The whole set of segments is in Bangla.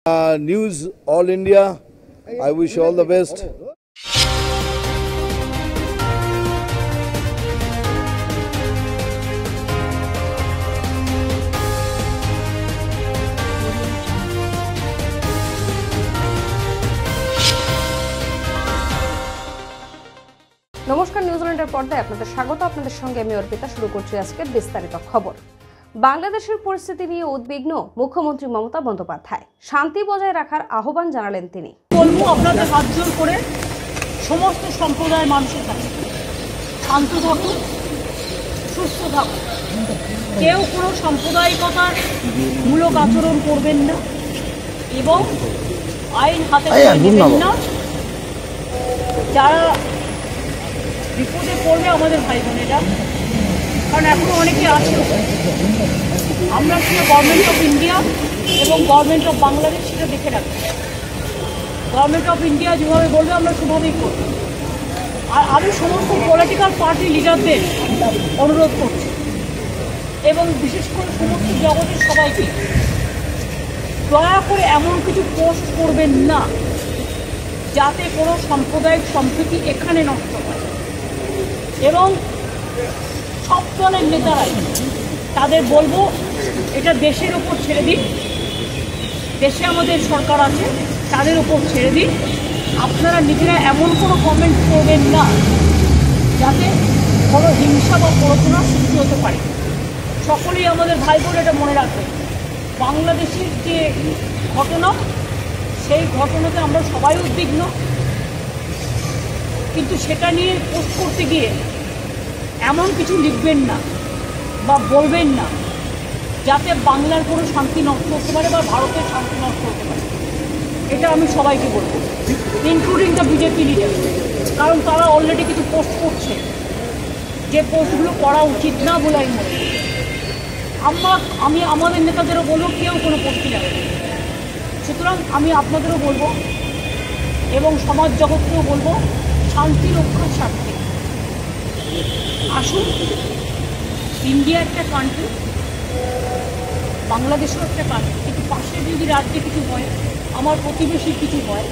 News All India, I wish all the best. নমস্কার, নিউজিল্যান্ডের পর্দায় আপনাদের স্বাগত। আপনাদের সঙ্গে আমি অর্পিতা। শুরু করছি আজকের বিস্তারিত খবর। বাংলাদেশের পরিস্থিতি নিয়ে উদ্বিগ্ন মুখ্যমন্ত্রী মমতা বন্দ্যোপাধ্যায়। শান্তি বজায় রাখার আহ্বান জানালেন তিনি। বলবো আপনাদের হাত জোর করে সমস্ত সম্প্রদায়ের মানুষের কাছে শান্ত থাকুন, সুস্থ থাকুন, কেউ কোনো সাম্প্রদায়িকতার মূলক আচরণ করবেন না এবং আইন হাতে নেবেন না। যারা বিপদে পড়বে আমাদের ভাই বোনেরা, কারণ এখনো অনেকে আছে। আমরা ছিল গভর্নমেন্ট অফ ইন্ডিয়া এবং গভর্নমেন্ট অফ বাংলাদেশ, সেটা দেখে রাখবো। গভর্নমেন্ট অফ ইন্ডিয়া যেভাবে বলবে আমরা সেভাবেই করব। আর আমি সমস্ত পলিটিক্যাল পার্টি লিডারদের অনুরোধ করছি এবং বিশেষ করে সমস্ত জগতের সবাইকে, দয়া করে এমন কিছু পোস্ট করবেন না যাতে কোনো সাম্প্রদায়িক সম্প্রীতি এখানে নষ্ট হয়। এবং সব দলের নেতারাই তাদের বলবো এটা দেশের ওপর ছেড়ে দিন, দেশে আমাদের সরকার আছে, তাদের ওপর ছেড়ে দিন। আপনারা নিজেরা এমন কোনো কমেন্ট করবেন না যাতে কোনো হিংসা বা প্ররোচনা সৃষ্টি হতে পারে। সকলেই আমাদের ভাই বোন এটা মনে রাখবেন, বাংলাদেশের যে ঘটনা, সেই ঘটনাতে আমরা সবাই উদ্বিগ্ন, কিন্তু সেটা নিয়ে পোস্ট করতে গিয়ে এমন কিছু লিখবেন না বা বলবেন না যাতে বাংলার কোনো শান্তি নষ্ট হতে পারে বা ভারতের শান্তি নষ্ট হতে পারে। এটা আমি সবাইকে বলবো, ইনক্লুডিং দ্য বিজেপি লিডার, কারণ তারা অলরেডি কিছু পোস্ট করছে যে পোস্টগুলো করা উচিত না বলে আমি মনে করি। আমি আমাদের নেতাদেরও বলবো কেউ কোনো পোস্টই যাবে না। সুতরাং আমি আপনাদেরও বলবো এবং সমাজ জগৎকেও বলবো, শান্তি রক্ষার স্বার্থে আসুন। ইন্ডিয়া একটা কান্ট্রি, বাংলাদেশও একটা কান্ট্রি, কিন্তু পাশের যদি রাজ্যে কিছু হয়, আমার প্রতিবেশী কিছু হয়,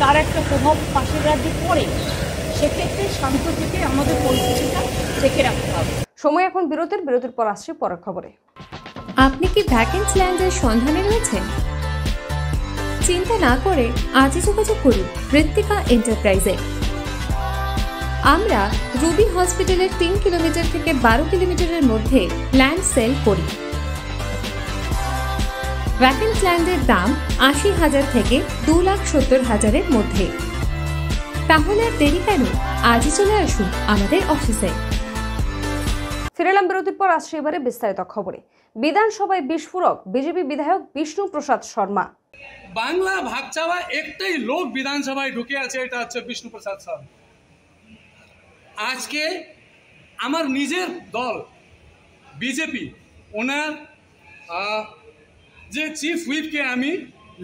তার একটা প্রভাব পাশের রাজ্যে পড়ে। সেক্ষেত্রে শান্ত থেকে আমাদের পরিস্থিতিটা দেখে রাখতে হবে। সময় এখন বিরতির পর আসছে পরের খবরে। আপনি কি ভ্যাকেন্সি ল্যান্ডের সন্ধানে রয়েছেন? চিন্তা না করে আজই যোগাযোগ করুন ঋত্বিকা এন্টারপ্রাইজে। আমরা রুবি হসপিটালের 3 কিলোমিটার থেকে 12 কিলোমিটারের মধ্যে ল্যান্ড সেল করি। ভ্যাকেন্সি ল্যান্ডের দাম 80,000 থেকে 2,70,000-এর মধ্যে। তাহলে আর দেরি কেন, আজই চলে আসুন আমাদের অফিসে। ফিরে এলাম বিরতির পর, আসছে এবারে বিস্তারিত খবরে। বিধানসভায় বিস্ফোরক বিজেপি বিধায়ক বিষ্ণু প্রসাদ শর্মা। বাংলা ভাগ চাওয়া একটাই লোক বিধানসভায় ঢুকে আছে, এটা হচ্ছে বিষ্ণু প্রসাদ শর্মা। আজকে আমার নিজের দল বিজেপি, ওনার যে চিফ হুইপকে আমি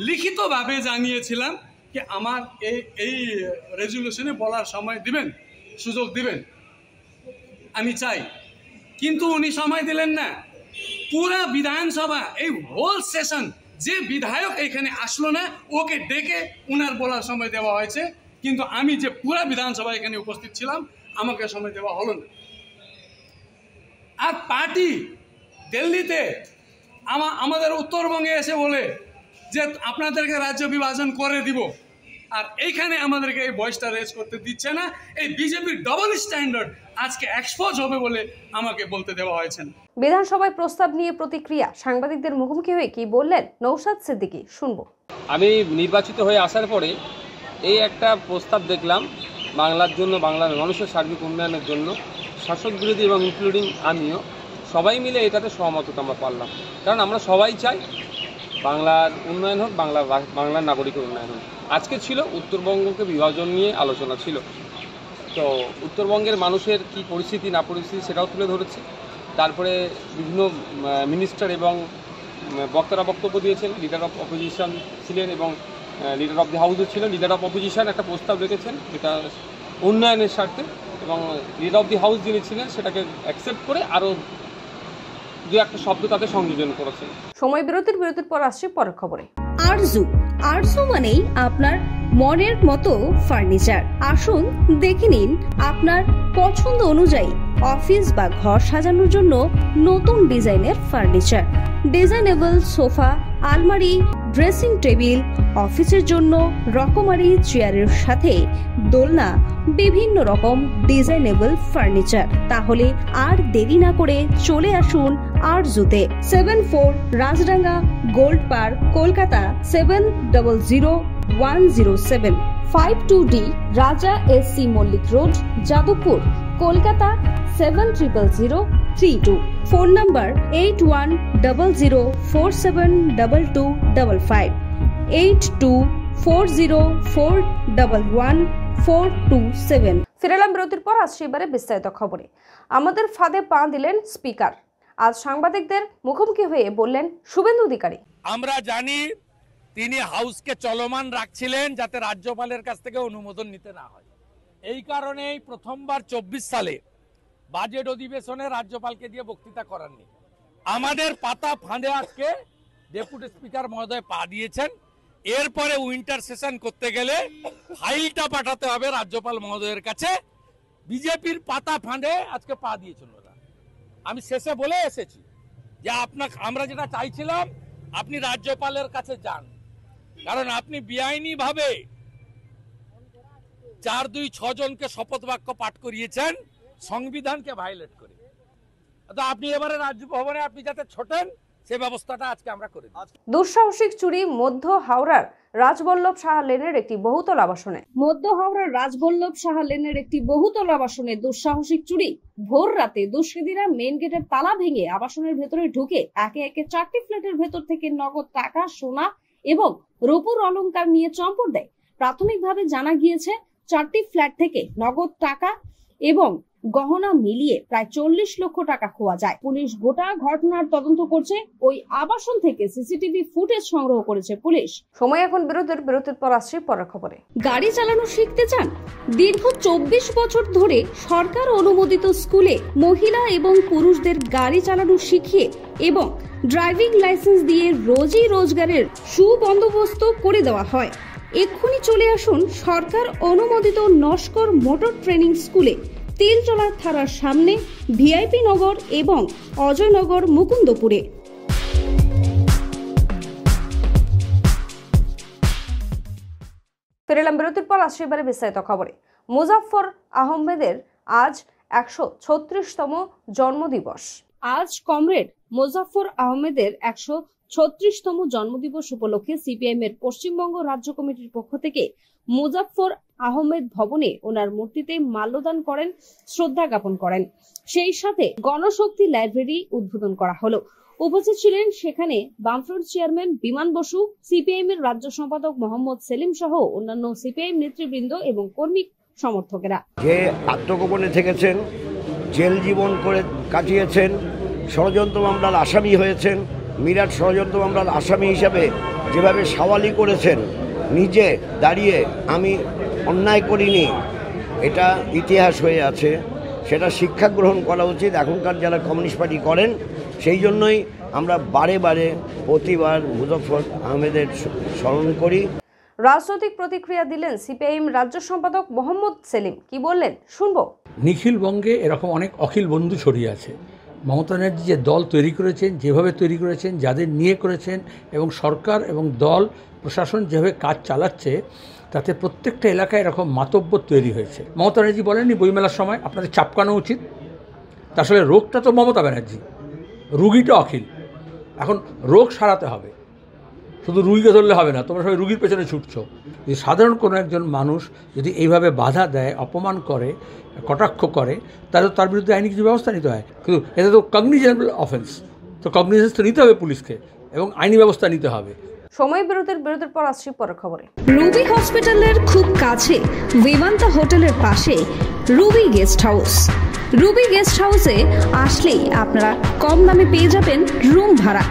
লিখিতভাবে জানিয়েছিলাম যে আমার এই রেজুলেশনে বলার সময় দিবেন, সুযোগ দিবেন, আমি চাই। কিন্তু উনি সময় দিলেন না। পুরা বিধানসভা, এই হোল সেশন, যে বিধায়ক এখানে আসলো না, ওকে ডেকে উনার বলার সময় দেওয়া হয়েছে, কিন্তু আমি যে পুরা বিধানসভা এখানে উপস্থিত ছিলাম, আমাকে সময় দেওয়া হলো না। আর পার্টি দিল্লিতে আমাদের উত্তরবঙ্গে এসে বলে যে আপনাদেরকে রাজ্য বিভাজন করে দিব, আর এইখানে আমাদেরকে এই ভয়েসটা রেজ করতে দিচ্ছে না। এই বিজেপির ডবল স্ট্যান্ডার্ড আজকে এক্সপোজ হবে বলে আমাকে বলতে দেওয়া হয়েছে। বিধানসভায় প্রস্তাব নিয়ে প্রতিক্রিয়া, সাংবাদিকদের মুখোমুখি হয়ে কি বললেন নৌশাদ সিদ্দিকী, শুনবো। আমি নির্বাচিত হয়ে আসার পরে এই একটা প্রস্তাব দেখলাম বাংলার জন্য, বাংলার মানুষের সার্বিক উন্নয়নের জন্য, শাসক বিরোধী এবং ইনক্লুডিং আমিও, সবাই মিলে এটাতে সহমত আমরা পারলাম। কারণ আমরা সবাই চাই বাংলার উন্নয়ন হোক, বাংলার নাগরিকের উন্নয়ন হোক। আজকে ছিল উত্তরবঙ্গকে বিভাজন নিয়ে আলোচনা ছিল, তো উত্তরবঙ্গের মানুষের কি পরিস্থিতি না পরিস্থিতি সেটাও তুলে ধরেছে। তারপরে বিভিন্ন মিনিস্টার এবং বক্তারা বক্তব্য দিয়েছেন, লিডার অফ অপোজিশন ছিলেন এবং লিডার অফ দি হাউসও ছিলেন। লিডার অফ অপোজিশন একটা প্রস্তাব রেখেছেন যেটা উন্নয়নের স্বার্থে, এবং লিডার অফ দি হাউস যিনি ছিলেন সেটাকে অ্যাকসেপ্ট করে আরও দু একটা শব্দ তাদের সংযোজন করেছেন। সময় বিরতির পর আসছে পরের খবরে। আরজু। আরজু মানেই আপনার মনের মতো ফার্নিচার। আসুন দেখে নিন আপনার পছন্দ অনুযায়ী অফিস বা ঘর সাজানোর জন্য নতুন ডিজাইনের ফার্নিচার। ডিজাইনেবল সোফা, আলমারি, ড্রেসিং টেবিল, অফিসের জন্য রকমারি চেয়ারের সাথে দোলনা, বিভিন্ন রকম ডিজাইনেবল ফার্নিচার। তাহলে আর দেরি না করে চলে আসুন আরজুতে। 74 Rajdanga gold park, Kolkata 700107। 52D Raja SC Mallick road, Jadavpur, Kolkata 700032। Phone number 8100472255, 8240411427। ফিরে এলাম বিরতির পর। আসছে এবারে বিস্তারিত খবরে। আমাদের ফাঁদে পা দিলেন স্পিকার। আজ সাংবাদিকদের মুখোমুখি হয়ে বললেন শুভেন্দু অধিকারী। আমরা জানি তিনি হাউসকে চলমান রাখছিলেন যাতে রাজ্যপালের কাছ থেকে অনুমোদন নিতে না হয়। এই কারণেই প্রথমবার 24 সালে বাজেট অধিবেশনে রাজ্যপালকে দিয়ে বক্তৃতা করাননি। আমাদের পাতা ফাঁদে আজকে ডেপুটি স্পিকার মহোদয় পা দিয়েছেন। এরপরে উইন্টার সেশন করতে গেলে ফাইলটা পাঠাতে হবে রাজ্যপাল মহোদয়ের কাছে। বিজেপির পাতা ফাঁদে আজকে পা দিয়েছেন ওরা। আমি শেষে বলে এসেছি যে আমরা যেটা চাইছিলাম আপনি রাজ্যপালের কাছে যান, কারণ আপনি বেআইনি ভাবে 4-2-6 জনকে শপথ বাক্য পাঠ করিয়েছেন সংবিধানকে ভায়োলেট করে। তো আপনি এবারে রাজভবনে আপনি যাতে ছোটেন সে ব্যবস্থাটা আজকে আমরা করে দিই। দুঃসাহসিক চুরি মধ্য হাওড়ার রাজবল্লভ সাহা লেনের একটি বহুতল আবাসনে। মধ্য হাওড়ার রাজবল্লভ সাহা লেনের একটি বহুতল আবাসনে দুঃসাহসিক চুরি। ভোর রাতে দুষ্কৃতীরা মেন গেটের তালা ভেঙে আবাসনের ভেতরে ঢুকে একে একে 4টি ফ্ল্যাটের ভেতর থেকে নগদ টাকা, সোনা এবং রূপোর অলংকার নিয়ে চম্পট দেয়। প্রাথমিকভাবে জানা গিয়েছে 4টি ফ্ল্যাট থেকে নগদ টাকা এবং গহনা মিলিয়ে প্রায় 40 লক্ষ টাকা খোয়া যায়। পুলিশ গোটা ঘটনার তদন্ত করছে। ওই আবাসন থেকে সিসিটিভি ফুটেজ সংগ্রহ করেছে পুলিশ। সময় এখন বিরতির পর আসছে পরের খবরে। গাড়ি চালানো শিখতে চান? দীর্ঘ 24 বছর ধরে সরকার অনুমোদিত স্কুলে মহিলা এবং পুরুষদের গাড়ি চালানো শিখিয়ে এবং ড্রাইভিং লাইসেন্স দিয়ে রোজই রোজগারের সুবন্দোবস্ত করে দেওয়া হয়। এক্ষুনি চলে আসুন সরকার অনুমোদিত নস্কর মোটর ট্রেনিং স্কুলে, তিলচলার থানার সামনে, ভিআইপি নগর এবং অজয়নগর, মুকুন্দপুরে। ফিরলাম বিরতির পর। আসছে এবারে বিস্তারিত খবরে। মুজাফফর আহমেদের আজ 136তম জন্মদিবস। আজ কমরেড মুজাফফর আহমেদের 136তম জন্মদিবস উপলক্ষে সিপিআইএম এর পশ্চিমবঙ্গ রাজ্য কমিটির পক্ষ থেকে মুজাফফর আহমেদ ভবনে ওনার মূর্তিতে মাল্যদান করেন, শ্রদ্ধা জ্ঞাপন করেন। সেই সাথে গণশক্তি লাইব্রেরি উদ্বোধন করা হলো। উপস্থিত ছিলেন সেখানে বামফ্রন্ট চেয়ারম্যান বিমান বসু, সিপিআইএম এর রাজ্য সম্পাদক মোহাম্মদ সেলিম সহ অন্যান্য সিপিআইএম নেতৃবৃন্দ এবং কর্মী সমর্থকেরা। যে আত্মগোপনে থেকেছেন, জেল জীবন করে কাটিয়েছেন, ষড়যন্ত্র মামলার আসামি হয়েছেন, মিরাট ষড়যন্ত্র মামলার আসামি হিসাবে যেভাবে সওয়ালি করেছেন, নিজে দাঁড়িয়ে আমি অন্যায় করিনি এটা ইতিহাস হয়ে আছে, সেটা শিক্ষা গ্রহণ করা উচিত এখনকার যারা কমিউনিস্ট পার্টি করেন। সেই জন্যই আমরা বারে বারে প্রতিবার মুজাফফর আহমেদের স্মরণ করি। রাজনৈতিক প্রতিক্রিয়া দিলেন সিপিআইএম রাজ্য সম্পাদক মোহাম্মদ সেলিম। কি বললেন শুনবো। নিখিলবঙ্গে এরকম অনেক অখিল বন্ধু ছড়িয়ে আছে। মমতা ব্যানার্জি যে দল তৈরি করেছেন, যেভাবে তৈরি করেছেন, যাদের নিয়ে করেছেন এবং সরকার এবং দল প্রশাসন যেভাবে কাজ চালাচ্ছে, তাতে প্রত্যেকটা এলাকায় এরকম মাতব্বর তৈরি হয়েছে। মমতা ব্যানার্জি বলেননি বইমেলার সময় আপনাদের চাপকানো উচিত? আসলে রোগটা তো মমতা ব্যানার্জি, রুগীটা অখিল। এখন রোগ সারাতে হবে, শুধু রুগীকে ধরলে হবে না, তোমরা সবাই রুগীর পেছনে ছুটছো। যদি সাধারণ কোনো একজন মানুষ যদি এইভাবে বাধা দেয়, অপমান করে, কটাক্ষ করে, তাহলে তার বিরুদ্ধে আইনি কিছু ব্যবস্থা নিতে হয়। কিন্তু এটা তো কগনিজেবল অফেন্স, তো কগনিজেন্স তো নিতে হবে পুলিশকে এবং আইনি ব্যবস্থা নিতে হবে। সময় বিরতির পর আসছি পরের খবরে। রুবি হসপিটালের খুব কাছে বিমান্তা হোটেলের পাশে Ruby guest house. Ruby guest হাউসে আসলেই আপনারা কম দামে পেয়ে যাবেন রুম ভাড়া।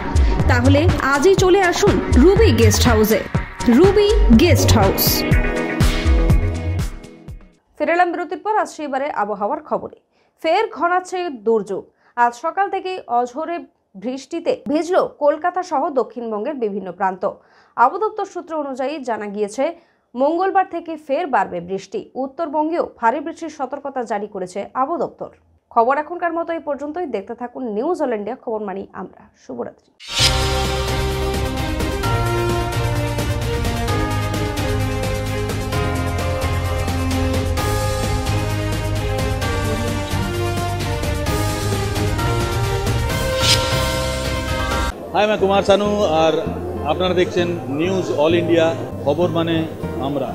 তাহলে আজই চলে আসুন রুবি গেস্ট হাউসে। Ruby guest house. ফিরলাম বিরতির পর আসছি এবারে আবহাওয়ার খবরে। ফের ঘনাচ্ছে দুর্যোগ। আজ সকাল থেকেই অঝোরে বৃষ্টিতে ভিজল কলকাতা সহ দক্ষিণবঙ্গের বিভিন্ন প্রান্ত। আবহাওয়া দপ্তর সূত্র অনুযায়ী জানা গিয়েছে, মঙ্গলবার থেকে ফের বাড়বে বৃষ্টি। উত্তরবঙ্গেও ভারী বৃষ্টির সতর্কতা জারি করেছে আবহাওয়া দপ্তর। খবর এখনকার মতো এই পর্যন্তই। দেখতে থাকুন নিউজ অল ইন্ডিয়া, খবর মানি আমরা। শুভরাত্রি। हाय, मैं कुमार सानू और আপনারা দেখছেন নিউজ অল ইন্ডিয়া, খবর মানে আমরা।